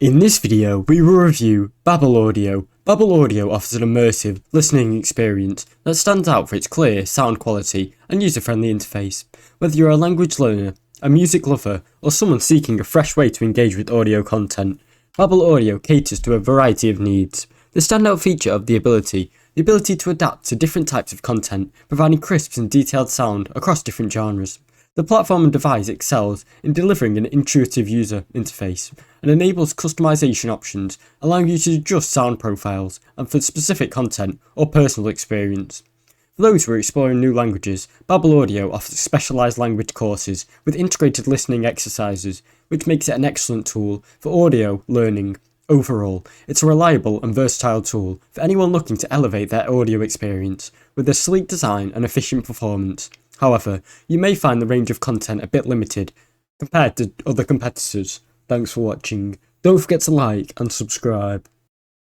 In this video, we will review Babel Audio. Babel Audio offers an immersive, listening experience that stands out for its clear sound quality and user-friendly interface. Whether you're a language learner, a music lover, or someone seeking a fresh way to engage with audio content, Babel Audio caters to a variety of needs. The standout feature of the ability to adapt to different types of content, providing crisp and detailed sound across different genres. The platform and device excels in delivering an intuitive user interface and enables customization options, allowing you to adjust sound profiles and for specific content or personal experience. For those who are exploring new languages, Babel Audio offers specialized language courses with integrated listening exercises, which makes it an excellent tool for audio learning. Overall, it's a reliable and versatile tool for anyone looking to elevate their audio experience with a sleek design and efficient performance. However, you may find the range of content a bit limited compared to other competitors. Thanks for watching. Don't forget to like and subscribe.